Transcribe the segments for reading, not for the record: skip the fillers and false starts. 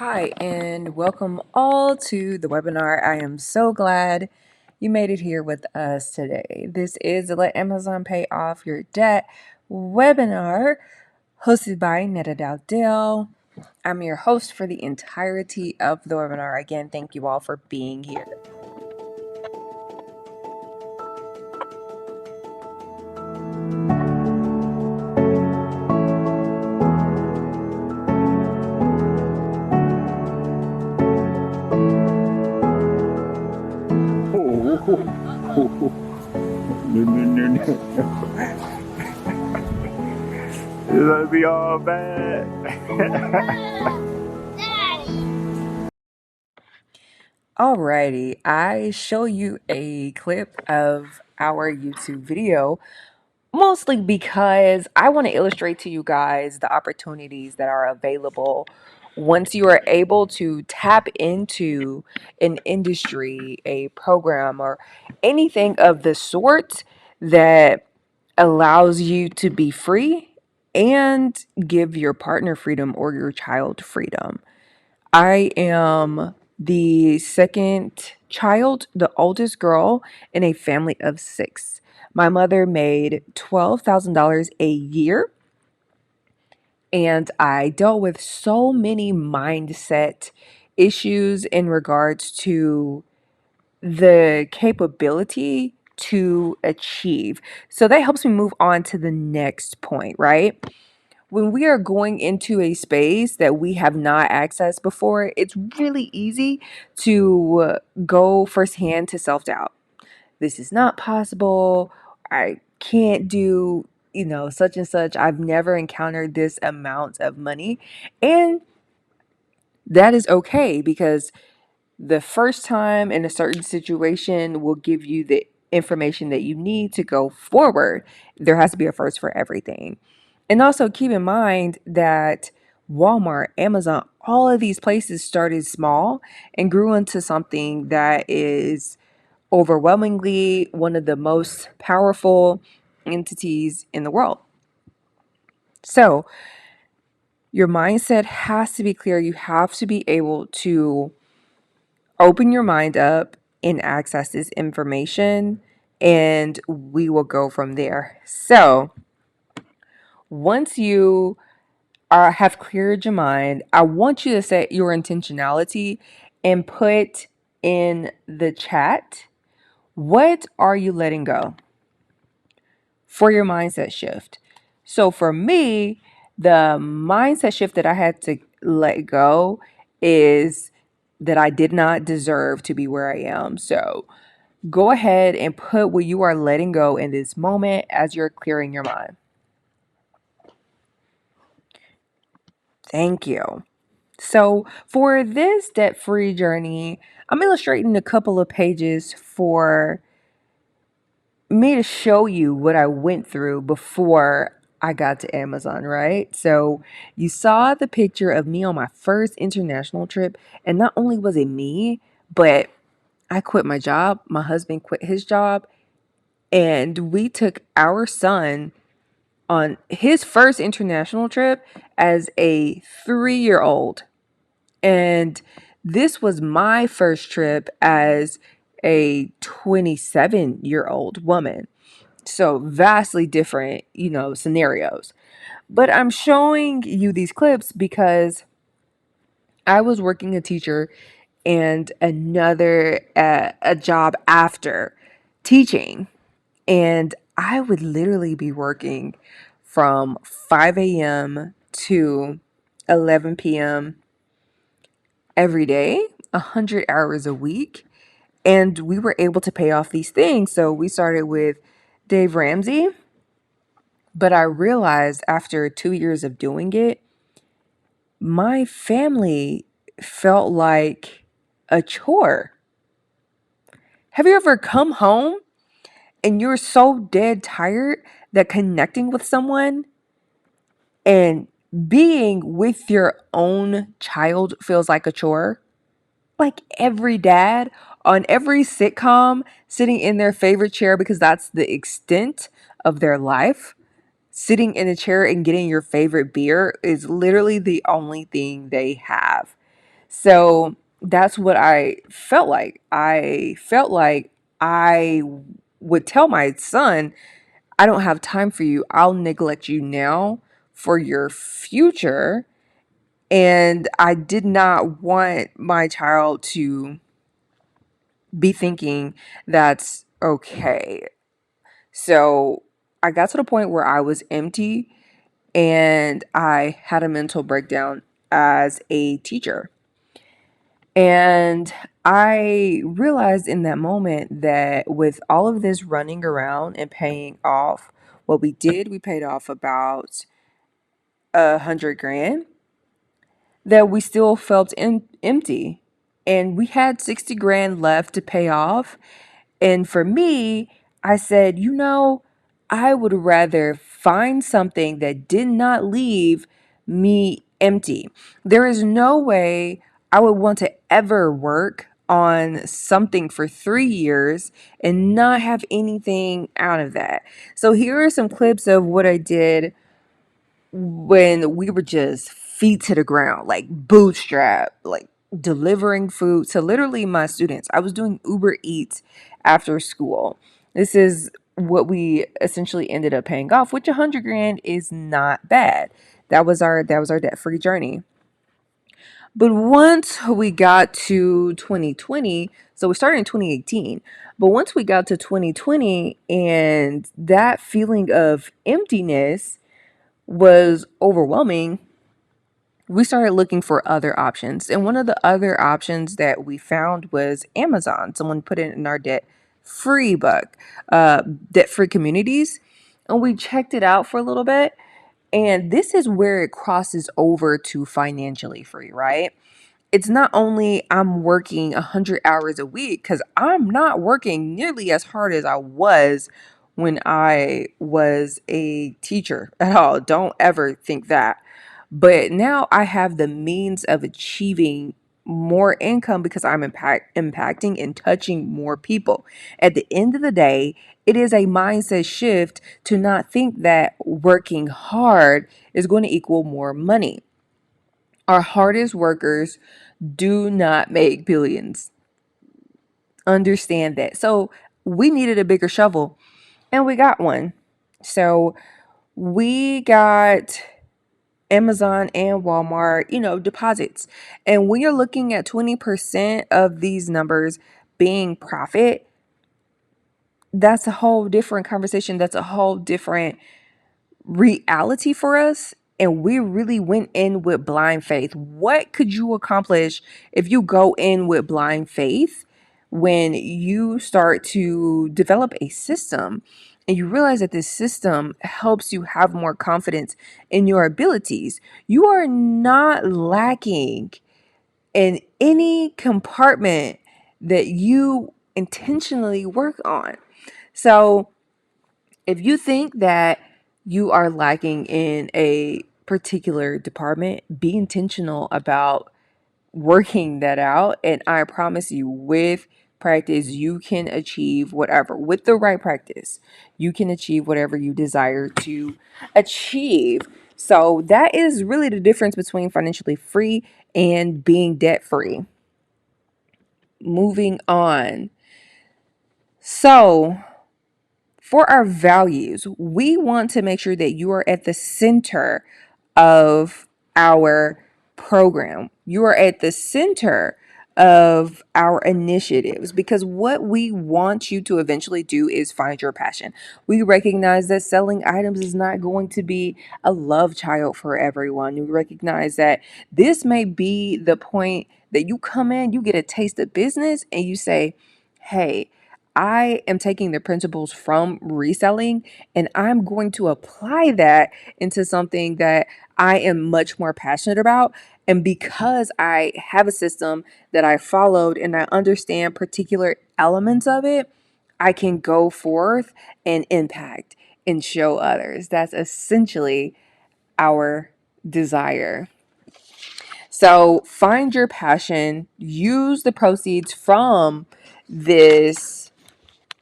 Hi, and welcome all to the webinar. I am so glad you made it here with us today. This is the Let Amazon Pay Off Your Debt webinar hosted by Netta Dowdell. I'm your host for the entirety of the webinar. Again, thank you all for being here. It's gonna be all bad. Alrighty, I show you a clip of our YouTube video mostly because I want to illustrate to you guys the opportunities that are available once you are able to tap into an industry, a program, or anything of the sort that allows you to be free and give your partner freedom or your child freedom. I am the second child, the oldest girl in a family of six. My mother made $12,000 a year, and I dealt with so many mindset issues in regards to the capability to achieve. So that helps me move on to the next point, right? When we are going into a space that we have not accessed before, it's really easy to go firsthand to self doubt. This is not possible. I can't do, such and such. I've never encountered this amount of money. And that is okay because the first time in a certain situation will give you the information that you need to go forward. There has to be a first for everything. And also keep in mind that Walmart, Amazon, all of these places started small and grew into something that is overwhelmingly one of the most powerful entities in the world. So your mindset has to be clear. You have to be able to open your mind up and access this information, and we will go from there. So once you have cleared your mind, I want you to set your intentionality and put in the chat, what are you letting go for your mindset shift? So for me, the mindset shift that I had to let go is that I did not deserve to be where I am. So go ahead and put what you are letting go in this moment as you're clearing your mind. Thank you. So, for this debt free journey, I'm illustrating a couple of pages for me to show you what I went through before I got to Amazon, right? So, you saw the picture of me on my first international trip, and not only was it me, but I quit my job, my husband quit his job, and we took our son on his first international trip as a 3-year old. And this was my first trip as a 27-year-old woman. So vastly different, scenarios. But I'm showing you these clips because I was working a teacher and another a job after teaching. And I would literally be working from 5 a.m. to 11 p.m. every day, 100 hours a week. And we were able to pay off these things. So we started with Dave Ramsey. But I realized after 2 years of doing it, my family felt like a chore. Have you ever come home and you're so dead tired that connecting with someone and being with your own child feels like a chore? Like every dad on every sitcom sitting in their favorite chair because that's the extent of their life. Sitting in a chair and getting your favorite beer is literally the only thing they have. So that's what I felt like. I felt like I would tell my son, I don't have time for you. I'll neglect you now for your future. And I did not want my child to be thinking that's okay. So I got to the point where I was empty and I had a mental breakdown as a teacher. And I realized in that moment that with all of this running around and paying off, what we did, we paid off about 100 grand, that we still felt empty. And we had 60 grand left to pay off. And for me, I said, I would rather find something that did not leave me empty. There is no way I would want to ever work on something for 3 years and not have anything out of that. So here are some clips of what I did when we were just feet to the ground, like bootstrap, like delivering food to literally my students. I was doing Uber Eats after school. This is what we essentially ended up paying off, which 100 grand is not bad. That was our debt-free journey. But once we got to 2020, so we started in 2018, but once we got to 2020 and that feeling of emptiness was overwhelming, we started looking for other options. And one of the other options that we found was Amazon. Someone put it in our debt free communities. And we checked it out for a little bit. And this is where it crosses over to financially free, right? It's not only I'm working 100 hours a week, because I'm not working nearly as hard as I was when I was a teacher at all. Don't ever think that. But now I have the means of achieving more income because I'm impacting and touching more people. At the end of the day, it is a mindset shift to not think that working hard is going to equal more money. Our hardest workers do not make billions. Understand that. So we needed a bigger shovel and we got one. So we got Amazon and Walmart, deposits. And when you're looking at 20% of these numbers being profit, that's a whole different conversation. That's a whole different reality for us. And we really went in with blind faith. What could you accomplish if you go in with blind faith when you start to develop a system and you realize that this system helps you have more confidence in your abilities? You are not lacking in any compartment that you intentionally work on. So, if you think that you are lacking in a particular department, be intentional about working that out. And I promise you, with practice, you can achieve whatever. With the right practice, you can achieve whatever you desire to achieve. So, that is really the difference between financially free and being debt free. Moving on. So, for our values, we want to make sure that you are at the center of our program. You are at the center of our initiatives because what we want you to eventually do is find your passion. We recognize that selling items is not going to be a love child for everyone. We recognize that this may be the point that you come in, you get a taste of business, and you say, hey, I am taking the principles from reselling and I'm going to apply that into something that I am much more passionate about. And because I have a system that I followed and I understand particular elements of it, I can go forth and impact and show others. That's essentially our desire. So find your passion, use the proceeds from this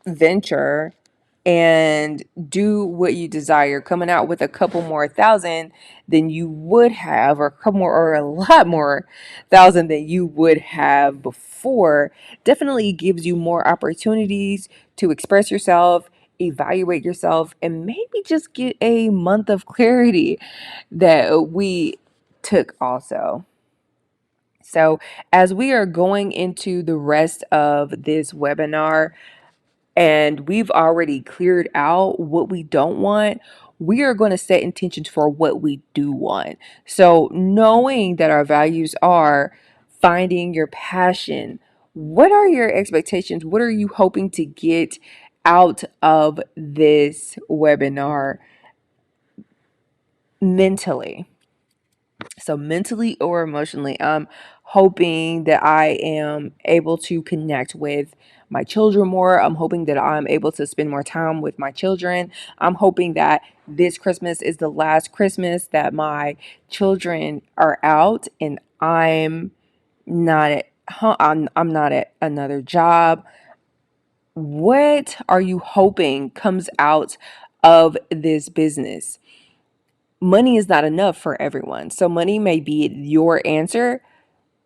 venture and do what you desire, coming out with a couple more thousand than you would have, or a couple more, or a lot more thousand than you would have before, definitely gives you more opportunities to express yourself, evaluate yourself, and maybe just get a month of clarity that we took also. So, as we are going into the rest of this webinar, and we've already cleared out what we don't want, we are going to set intentions for what we do want. So, knowing that our values are finding your passion, what are your expectations? What are you hoping to get out of this webinar mentally? So, mentally or emotionally, I'm hoping that I am able to connect with my children more. I'm hoping that I'm able to spend more time with my children. I'm hoping that this Christmas is the last Christmas that my children are out and not at I'm not at another job. What are you hoping comes out of this business? Money is not enough for everyone. So money may be your answer,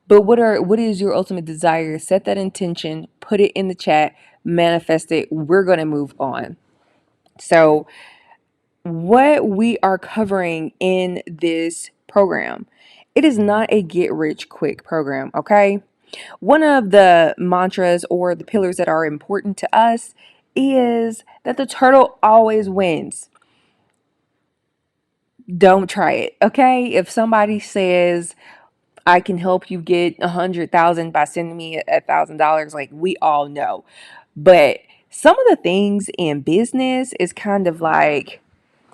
but what is your ultimate desire? Set that intention, put it in the chat, manifest it. We're going to move on. So what we are covering in this program, it is not a get rich quick program, okay? One of the mantras or the pillars that are important to us is that the turtle always wins. Don't try it, okay? If somebody says, I can help you get 100,000 by sending me $1,000, like we all know. But some of the things in business is kind of like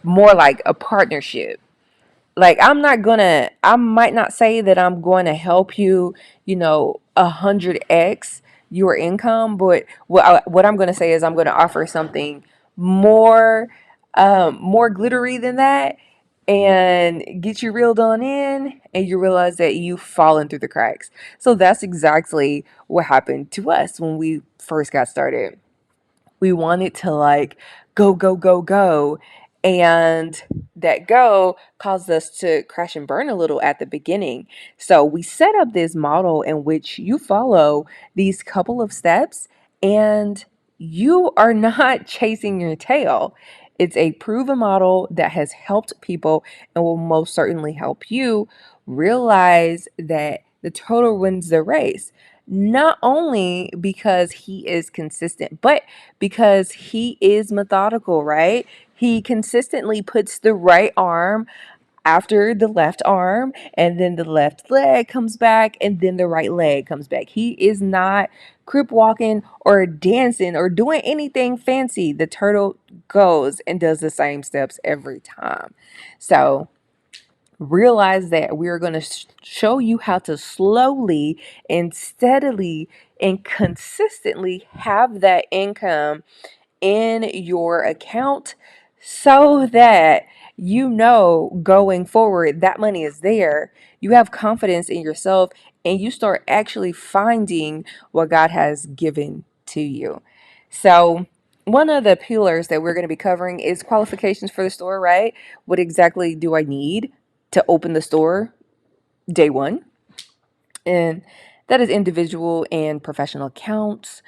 more like a partnership. Like I might not say that I'm going to help you, 100x your income, but what I'm going to say is I'm going to offer something more, more glittery than that, and get you reeled on in, and you realize that you've fallen through the cracks. So that's exactly what happened to us when we first got started. We wanted to like go, go, go, go. And that go caused us to crash and burn a little at the beginning. So we set up this model in which you follow these couple of steps and you are not chasing your tail. It's a proven model that has helped people and will most certainly help you realize that the total wins the race. Not only because he is consistent, but because he is methodical, right? He consistently puts the right arm after the left arm, and then the left leg comes back, and then the right leg comes back. He is not crip walking or dancing or doing anything fancy. The turtle goes and does the same steps every time. So, realize that we are going to show you how to slowly and steadily and consistently have that income in your account so that going forward that money is there. You have confidence in yourself and you start actually finding what God has given to you. So, one of the pillars that we're going to be covering is qualifications for the store, right? What exactly do I need to open the store day one? And that is individual and professional accounts.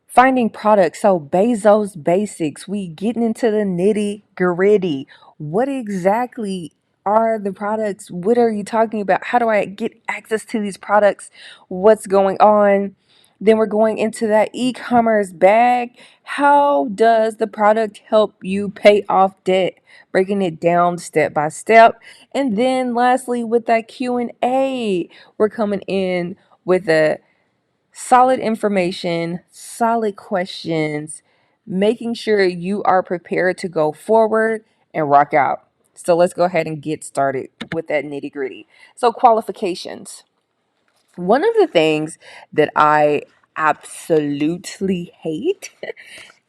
Finding products. So Bezos basics. We getting into the nitty gritty. What exactly are the products? What are you talking about? How do I get access to these products? What's going on? Then we're going into that e-commerce bag. How does the product help you pay off debt? Breaking it down step by step. And then lastly, with that Q&A, we're coming in with a solid information, solid questions, making sure you are prepared to go forward and rock out. So let's go ahead and get started with that nitty gritty. So, qualifications. One of the things that I absolutely hate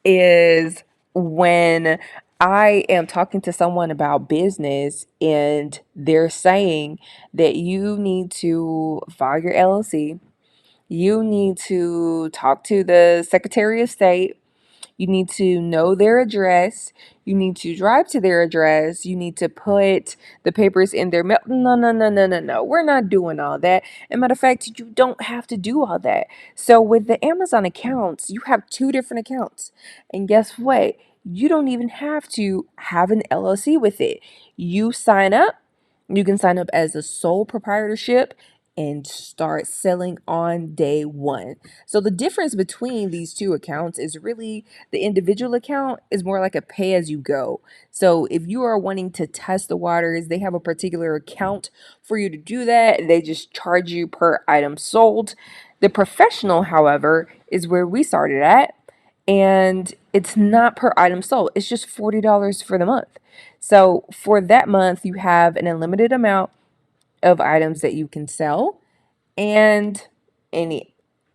is when I am talking to someone about business and they're saying that you need to file your LLC, you need to talk to the Secretary of State. You need to know their address. You need to drive to their address. You need to put the papers in their mail. No, no, no, no, no, no. We're not doing all that. And matter of fact, you don't have to do all that. So with the Amazon accounts, you have two different accounts. And guess what? You don't even have to have an LLC with it. You sign up. You can sign up as a sole proprietorship and start selling on day one. So the difference between these two accounts is really the individual account is more like a pay as you go. So if you are wanting to test the waters, they have a particular account for you to do that. They just charge you per item sold. The professional, however, is where we started at. And it's not per item sold. It's just $40 for the month. So for that month, you have an unlimited amount of items that you can sell, and any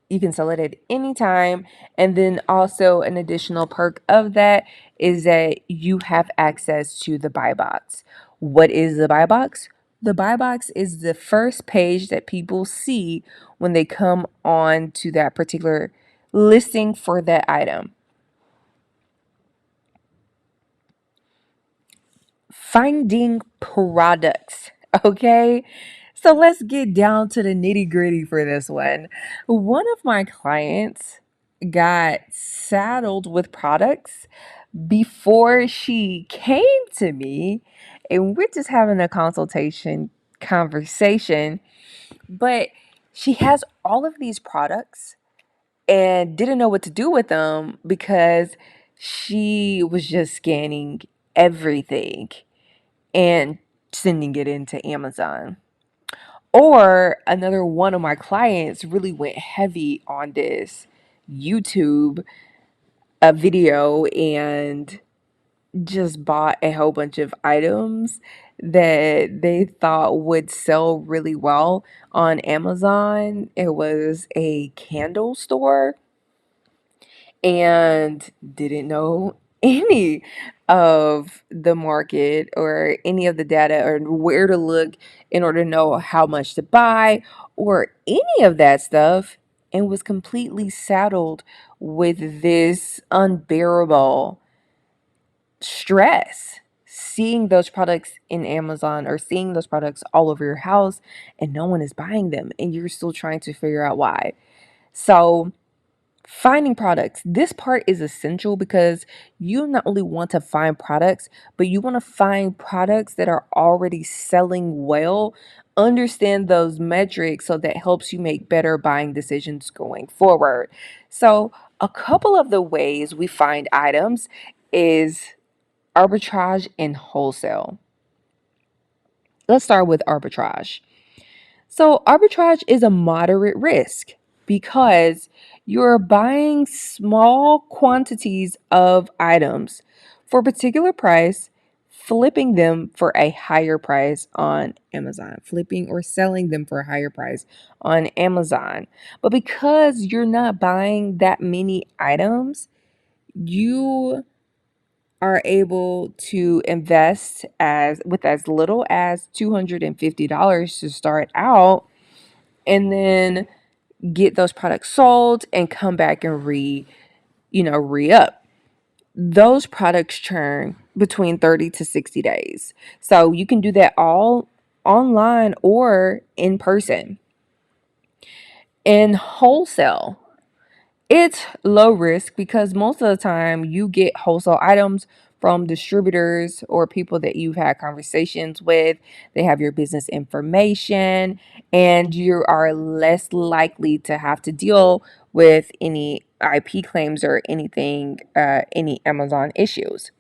you can sell it at any time. And then also an additional perk of that is that you have access to the buy box. What is the buy box? The buy box is the first page that people see when they come on to that particular listing for that item. Finding products. Okay. So let's get down to the nitty gritty for this one. One of my clients got saddled with products before she came to me, and we're just having a consultation conversation. But she has all of these products and didn't know what to do with them because she was just scanning everything and sending it into Amazon. Or another one of my clients really went heavy on this YouTube video and just bought a whole bunch of items that they thought would sell really well on Amazon. It was a candle store and didn't know any of the market or any of the data or where to look in order to know how much to buy or any of that stuff, and was completely saddled with this unbearable stress seeing those products in Amazon or seeing those products all over your house and no one is buying them and you're still trying to figure out why. So finding products. This part is essential because you not only want to find products, but you want to find products that are already selling well. Understand those metrics so that helps you make better buying decisions going forward. So, a couple of the ways we find items is arbitrage and wholesale. Let's start with arbitrage. So, arbitrage is a moderate risk because you're buying small quantities of items for a particular price, flipping them for a higher price on Amazon, flipping or selling them for a higher price on Amazon. But because you're not buying that many items, you are able to invest as with as little as $250 to start out and then get those products sold and come back and re-up. Those products churn between 30 to 60 days. So you can do that all online or in person. In wholesale, it's low risk because most of the time you get wholesale items from distributors or people that you've had conversations with. They have your business information, and you are less likely to have to deal with any IP claims or anything, any Amazon issues.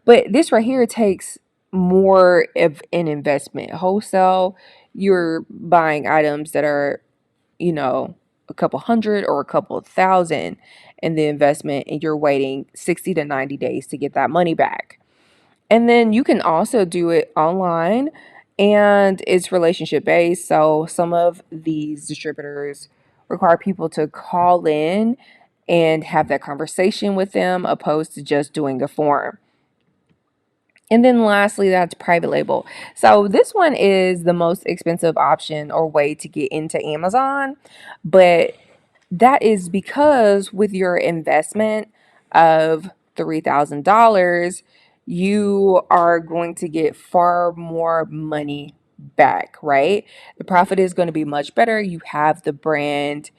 But this right here takes more of an investment. Wholesale, you're buying items that are you know, a couple hundred or a couple thousand in the investment, and you're waiting 60 to 90 days to get that money back. And then you can also do it online and it's relationship based. So some of these distributors require people to call in and have that conversation with them opposed to just doing a form. And then lastly, that's private label. So this one is the most expensive option or way to get into Amazon, but that is because with your investment, of $3,000, you are going to get far more money back, right? The profit is going to be much better. You have the brand,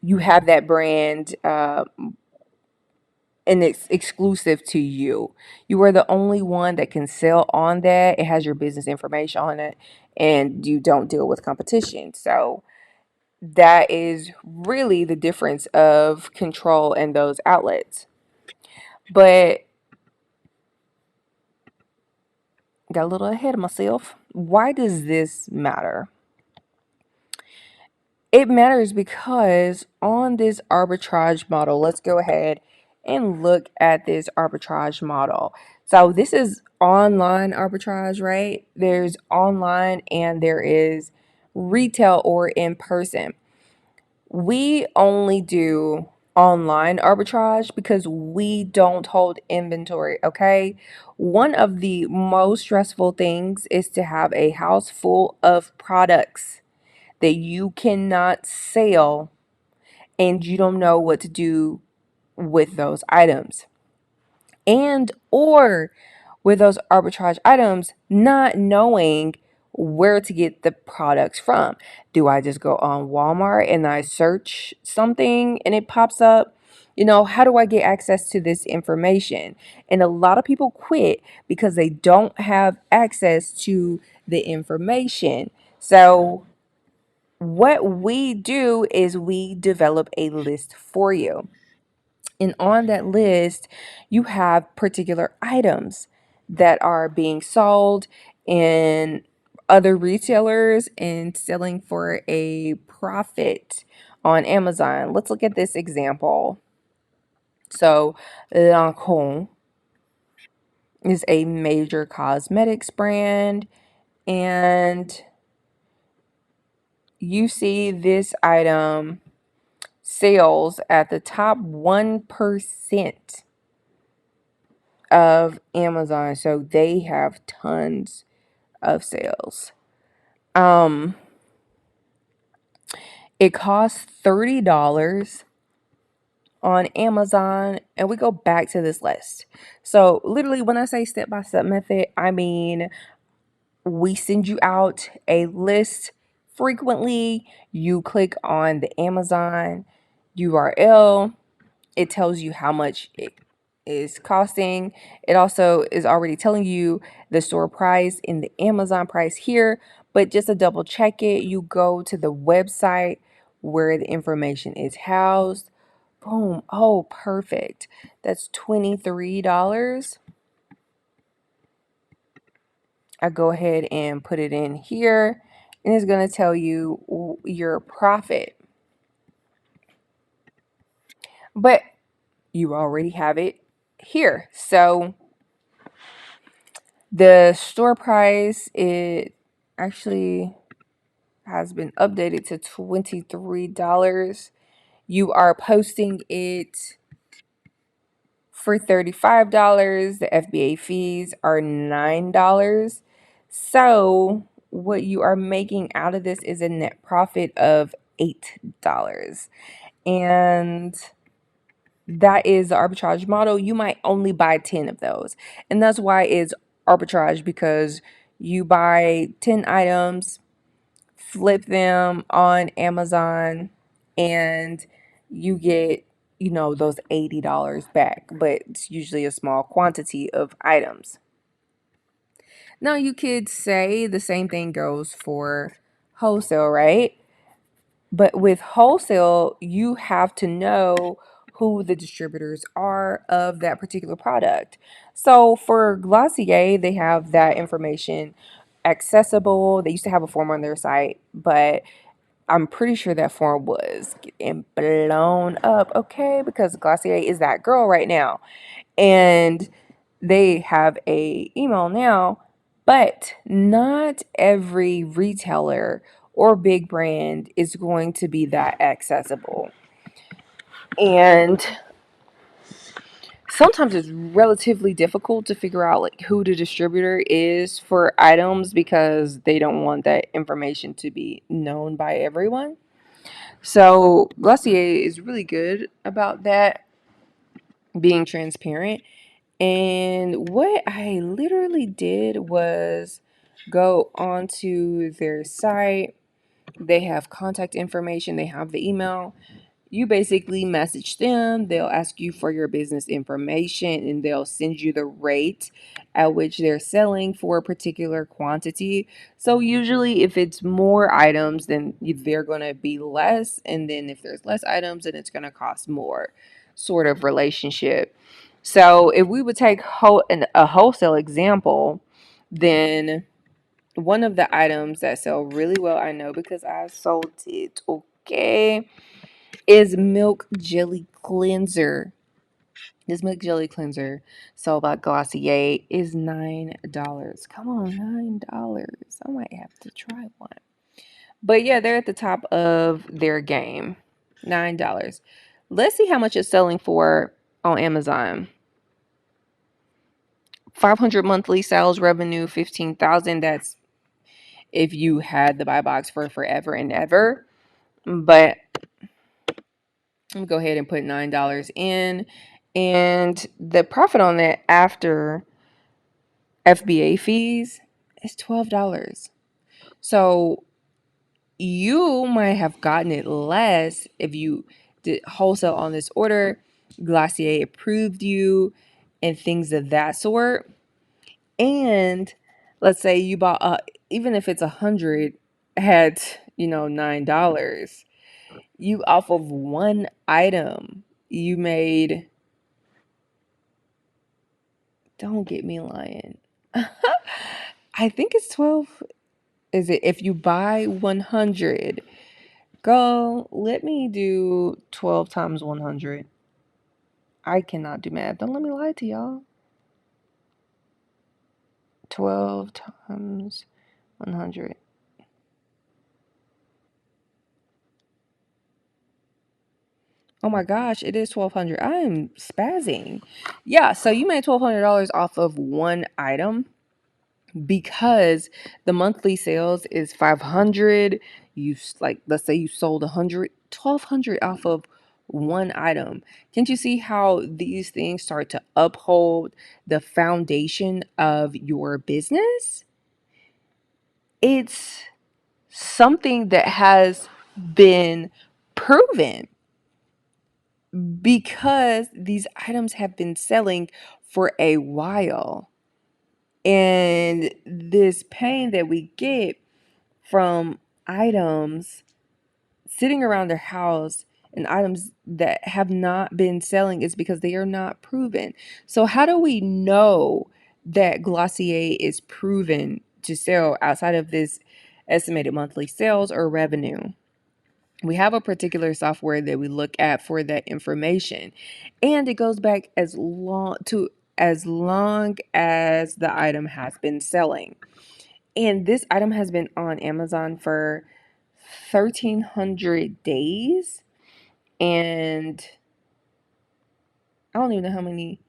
you have that brand, and it's exclusive to you. You are the only one that can sell on that. It has your business information on it, and you don't deal with competition. So that is really the difference of control and those outlets. But got a little ahead of myself. Why does this matter? It matters because on this arbitrage model, let's go ahead and look at this arbitrage model. So this is online arbitrage, right? There's online and there is retail or in person. We only do online arbitrage because we don't hold inventory, okay? One of the most stressful things is to have a house full of products that you cannot sell and you don't know what to do with those items. And or with those arbitrage items, not knowing where to get the products from. Do I just go on Walmart and I search something and it pops up? How do I get access to this information? And a lot of people quit because they don't have access to the information. So what we do is we develop a list for you. And on that list, you have particular items that are being sold in other retailers and selling for a profit on Amazon. Let's look at this example. So, Lancome is a major cosmetics brand, and you see this item sales at the top 1% of Amazon. So they have tons of sales. Um it costs $30 on Amazon, and we go back to this list. So literally when I say step by step method, I mean we send you out a list frequently. You click on the Amazon URL. It tells you how much it is costing. It also is already telling you the store price and the Amazon price here. But just to double check it, you go to the website where the information is housed. Boom. Oh, perfect. That's $23. I go ahead and put it in here, and it's going to tell you your profit. But you already have it here. So the store price, it actually has been updated to $23. You are posting it for $35. The FBA fees are $9. So what you are making out of this is a net profit of $8. And that is the arbitrage model. You might only buy 10 of those. And that's why it's arbitrage, because you buy 10 items, flip them on Amazon, and you get, those $80 back. But it's usually a small quantity of items. Now, you could say the same thing goes for wholesale, right? But with wholesale, you have to know who the distributors are of that particular product. So for Glossier, they have that information accessible. They used to have a form on their site, but I'm pretty sure that form was getting blown up, okay? Because Glossier is that girl right now. And they have a email now, but not every retailer or big brand is going to be that accessible. And sometimes it's relatively difficult to figure out like who the distributor is for items because they don't want that information to be known by everyone. So Glossier is really good about that. being transparent. And what I literally did was go onto their site. They have contact information, they have the email. You basically message them, they'll ask you for your business information, and they'll send you the rate at which they're selling for a particular quantity. So usually if it's more items, then they're going to be less, and then if there's less items, then it's going to cost more, sort of relationship. So if we would take a wholesale example, then one of the items that sell really well, I know because I sold it, okay, is milk jelly cleanser. This milk jelly cleanser sold by Glossier is $9. Come on, $9. I might have to try one. But yeah, they're at the top of their game. $9. Let's see how much it's selling for on Amazon. 500 monthly sales revenue, 15,000. That's if you had the buy box for forever and ever. But I'm gonna go ahead and put $9 in, and the profit on that after FBA fees is $12. So you might have gotten it less if you did wholesale on this order. Glossier approved you and things of that sort. And let's say you bought even if it's 100 had $9, you off of one item you made, don't get me lying, I think it's 12. Is it if you buy 100? Go, let me do 12 times 100. I cannot do math, don't let me lie to y'all. 12 times 100. Oh my gosh, it is 1,200. I am spazzing. Yeah, so you made $1,200 off of one item because the monthly sales is 500. Like, let's say you sold 100, 1,200 off of one item. Can't you see how these things start to uphold the foundation of your business? It's something that has been proven because these items have been selling for a while. And this pain that we get from items sitting around their house and items that have not been selling is because they are not proven. So, how do we know that Glossier is proven to sell outside of this estimated monthly sales or revenue? We have a particular software that we look at for that information, and it goes back as long as the item has been selling. And this item has been on Amazon for 1,300 days, and I don't even know how many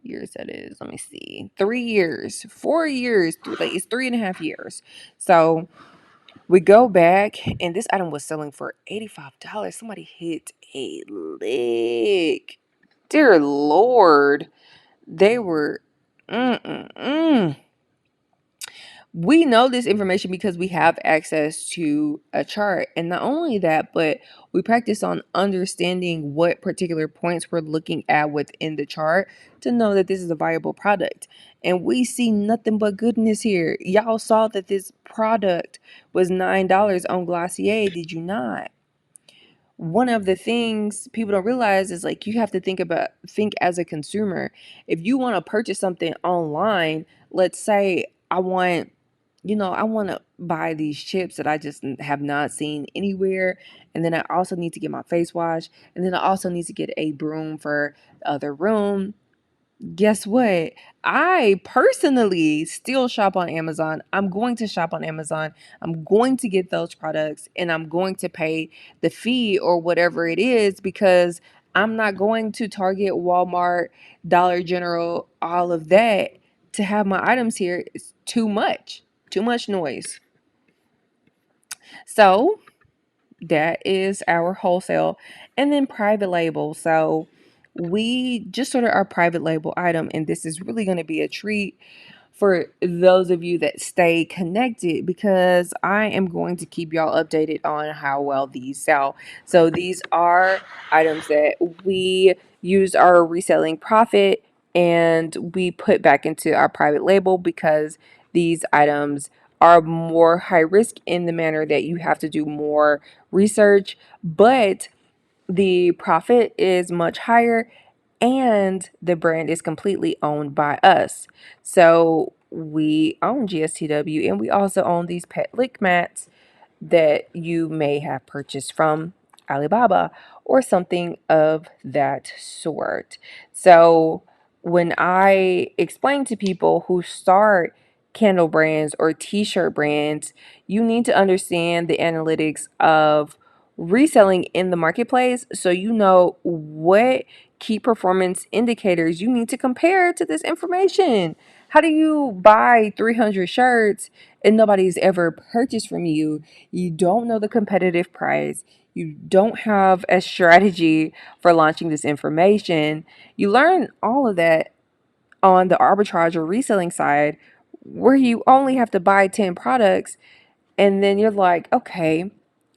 years that is. Let me see. 3 years, 4 years, like it's 3.5 years. So we go back, and this item was selling for $85. Somebody hit a lick. Dear Lord, they were. Mm-mm-mm. We know this information because we have access to a chart. And not only that, but we practice on understanding what particular points we're looking at within the chart to know that this is a viable product. And we see nothing but goodness here. Y'all saw that this product was $9 on Glossier, did you not? One of the things people don't realize is like you have to think as a consumer. If you want to purchase something online, let's say I want to buy these chips that I just have not seen anywhere. And then I also need to get my face wash. And then I also need to get a broom for the other room. Guess what? I personally still shop on Amazon. I'm going to shop on Amazon. I'm going to get those products and I'm going to pay the fee or whatever it is because I'm not going to Target, Walmart, Dollar General, all of that to have my items here. It's too much. Too much noise. So that is our wholesale, and then private label. So we just ordered our private label item, and this is really going to be a treat for those of you that stay connected because I am going to keep y'all updated on how well these sell. So these are items that we used our reselling profit and we put back into our private label because these items are more high risk in the manner that you have to do more research, but the profit is much higher and the brand is completely owned by us. So we own GSTW and we also own these pet lick mats that you may have purchased from Alibaba or something of that sort. So when I explain to people who start candle brands or t-shirt brands, you need to understand the analytics of reselling in the marketplace so you know what key performance indicators you need to compare to this information. How do you buy 300 shirts and nobody's ever purchased from you? You don't know the competitive price. You don't have a strategy for launching this information. You learn all of that on the arbitrage or reselling side where you only have to buy 10 products and then you're like, okay,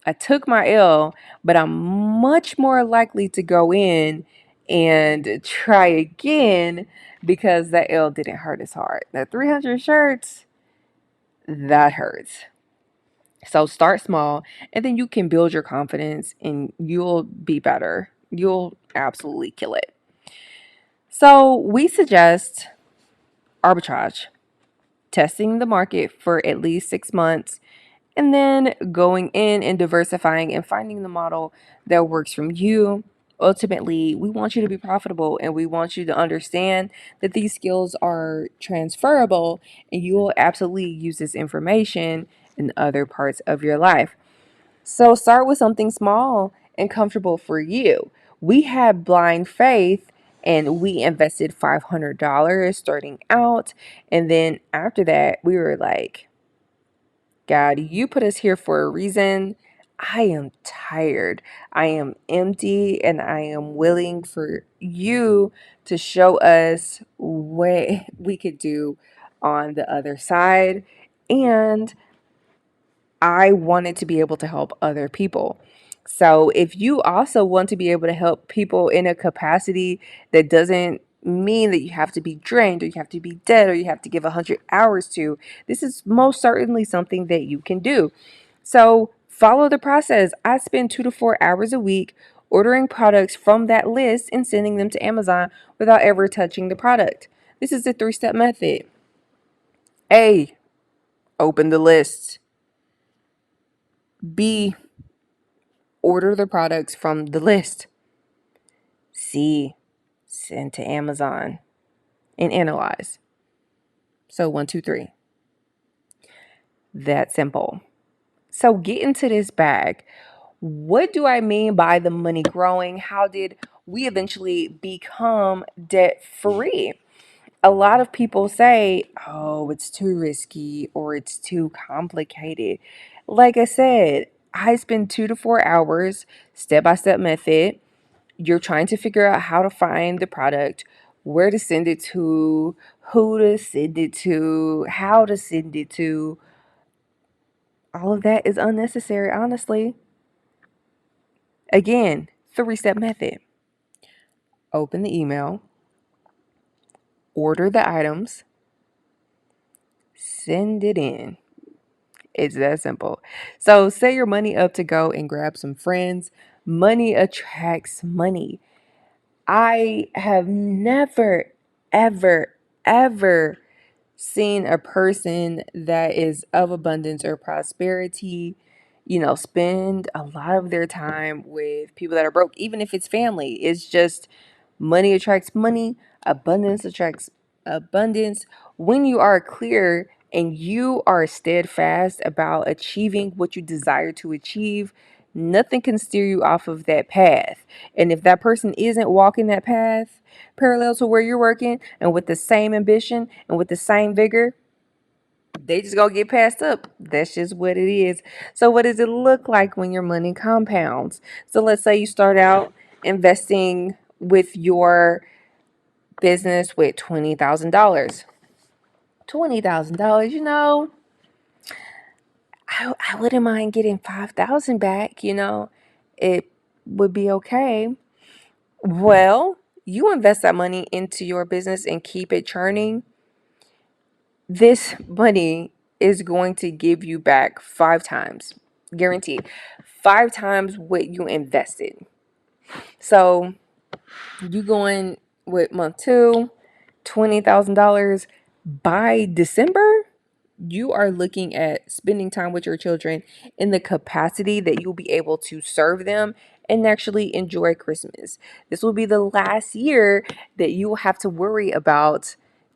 I took my L, but I'm much more likely to go in and try again because that L didn't hurt as hard. That 300 shirts, that hurts. So start small and then you can build your confidence and you'll be better. You'll absolutely kill it. So we suggest arbitrage, testing the market for at least 6 months, and then going in and diversifying and finding the model that works from you. Ultimately, we want you to be profitable and we want you to understand that these skills are transferable and you will absolutely use this information in other parts of your life. So start with something small and comfortable for you. We had blind faith and we invested $500 starting out. And then after that, we were like, God, you put us here for a reason. I am tired. I am empty and I am willing for you to show us what we could do on the other side. And I wanted to be able to help other people. So if you also want to be able to help people in a capacity that doesn't mean that you have to be drained or you have to be dead or you have to give 100 hours to, this is most certainly something that you can do. So follow the process. I spend 2 to 4 hours a week ordering products from that list and sending them to Amazon without ever touching the product. This is the 3-step method. A, open the list. B, order the products from the list. C, send to Amazon and analyze. So 1, 2, 3. That simple. So get into this bag. What do I mean by the money growing? How did we eventually become debt free? A lot of people say, oh, it's too risky or it's too complicated. Like I said, I spend 2 to 4 hours, step by step method. You're trying to figure out how to find the product, where to send it to, who to send it to, how to send it to. All of that is unnecessary, honestly. Again, 3-step method. Open the email, order the items, send it in. It's that simple. So, set your money up to go and grab some friends. Money attracts money. I have never, ever, ever seen a person that is of abundance or prosperity, spend a lot of their time with people that are broke, even if it's family. It's just money attracts money, abundance attracts abundance. When you are clear and you are steadfast about achieving what you desire to achieve, nothing can steer you off of that path. And if that person isn't walking that path parallel to where you're working and with the same ambition and with the same vigor, they just gonna get passed up. That's just what it is. So what does it look like when your money compounds? So let's say you start out investing with your business with $20,000. $20,000, I wouldn't mind getting 5,000 back, It would be okay. Well, you invest that money into your business and keep it churning. This money is going to give you back 5 times, guaranteed. 5 times what you invested. So you going with month two, $20,000 by December, you are looking at spending time with your children in the capacity that you'll be able to serve them and actually enjoy Christmas. This will be the last year that you will have to worry about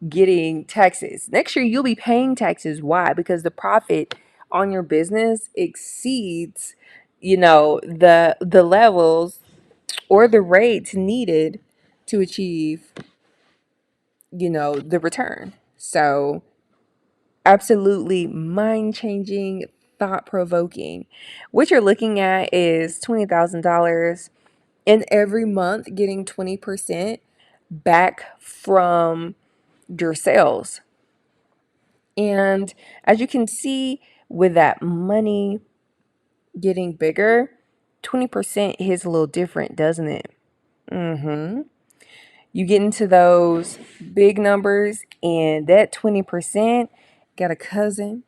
getting taxes. Next year, you'll be paying taxes. Why? Because the profit on your business exceeds, the levels or the rates needed to achieve, the return. So absolutely mind changing, thought provoking. What you're looking at is $20,000 and every month getting 20% back from your sales. And as you can see, with that money getting bigger, 20% is a little different, doesn't it? Mm-hmm. You get into those big numbers, and that 20% got a cousin,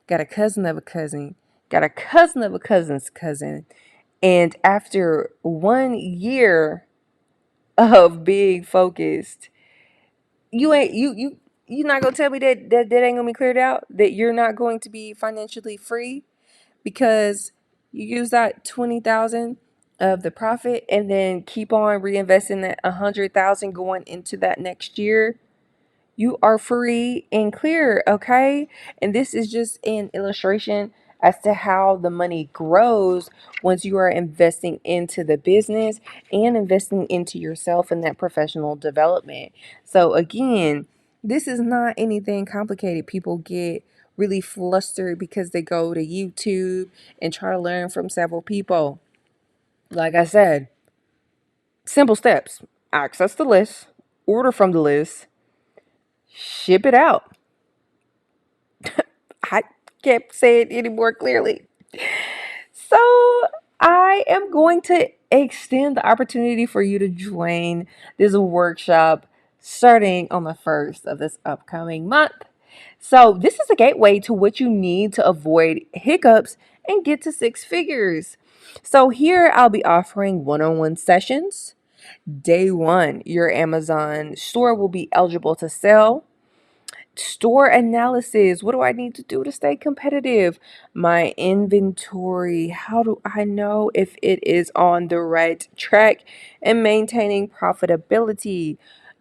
got a cousin of a cousin, got a cousin of a cousin's cousin. And after 1 year of being focused, you're not gonna tell me that ain't gonna be cleared out, that you're not going to be financially free because you use that 20,000 of the profit and then keep on reinvesting that 100,000 going into that next year. You are free and clear, okay? And this is just an illustration as to how the money grows once you are investing into the business and investing into yourself and that professional development. So, again, this is not anything complicated. People get really flustered because they go to YouTube and try to learn from several people. Like I said, simple steps: access the list, order from the list, ship it out. I can't say it any more clearly. So I am going to extend the opportunity for you to join this workshop starting on the 1st of this upcoming month. So this is a gateway to what you need to avoid hiccups and get to 6 figures. So here I'll be offering one-on-one sessions. Day one, your Amazon store will be eligible to sell. Store analysis. What do I need to do to stay competitive? My inventory. How do I know if it is on the right track? And maintaining profitability.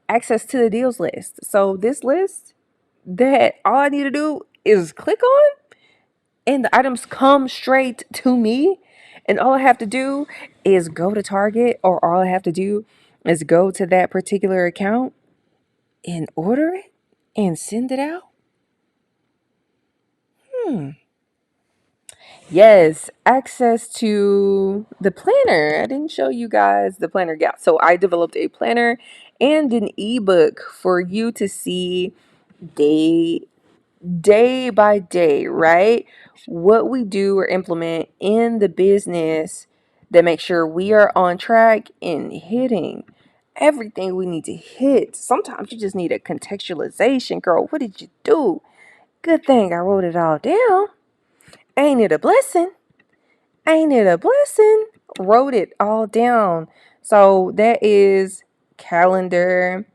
Access to the deals list. So this list that all I need to do is click on and the items come straight to me. And all I have to do is go to Target, or all I have to do is go to that particular account and order it and send it out. Yes, access to the planner. I didn't show you guys the planner. Yeah, so I developed a planner and an ebook for you to see day day by day, right? What we do or implement in the business that makes sure we are on track and hitting everything we need to hit. Sometimes you just need a contextualization, girl. What did you do? Good thing I wrote it all down. Ain't it a blessing? Ain't it a blessing? Wrote it all down. So that is calendar,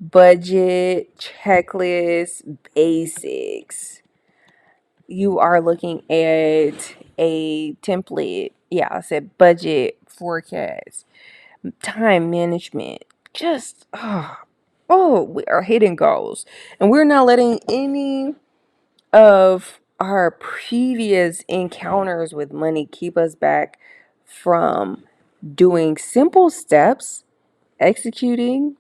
budget, checklist, basics. You are looking at a template. Yeah, I said budget, forecast, time management. Just, we are hitting goals. And we're not letting any of our previous encounters with money keep us back from doing simple steps, executing,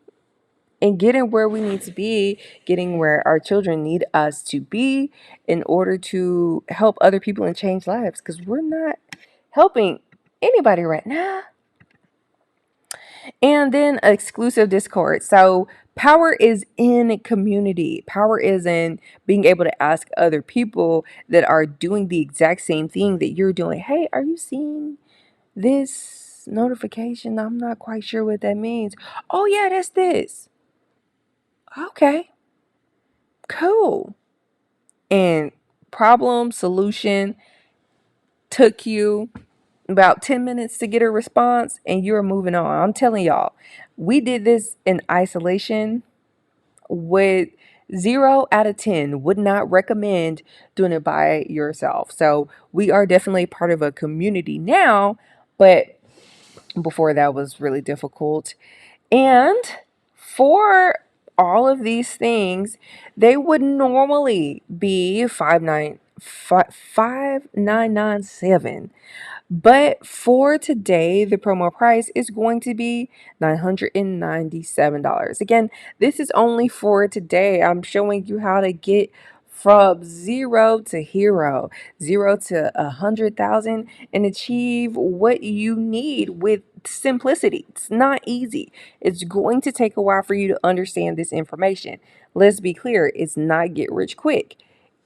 and getting where we need to be, getting where our children need us to be in order to help other people and change lives. Because we're not helping anybody right now. And then exclusive Discord. So power is in community. Power is in being able to ask other people that are doing the exact same thing that you're doing. Hey, are you seeing this notification? I'm not quite sure what that means. Oh yeah, that's this. Okay, cool. And problem solution took you about 10 minutes to get a response and you're moving on. I'm telling y'all, we did this in isolation with 0 out of 10 would not recommend doing it by yourself. So we are definitely part of a community now, but before that was really difficult. And for all of these things, they would normally be 5997. But for today, the promo price is going to be $997. Again, this is only for today. I'm showing you how to get from zero to hero, 0 to 100,000, and achieve what you need with simplicity. It's not easy. It's going to take a while for you to understand this information. Let's be clear, it's not get rich quick.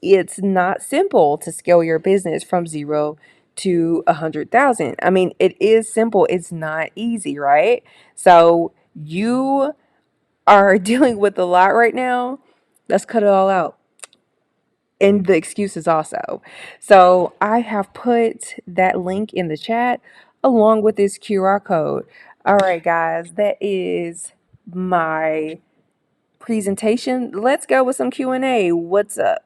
It's not simple to scale your business from 0 to 100,000. I mean, it is simple. It's not easy, right? So you are dealing with a lot right now. Let's cut it all out. And the excuses also. So I have put that link in the chat along with this QR code. All right, guys, that is my presentation. Let's go with some Q&A. What's up?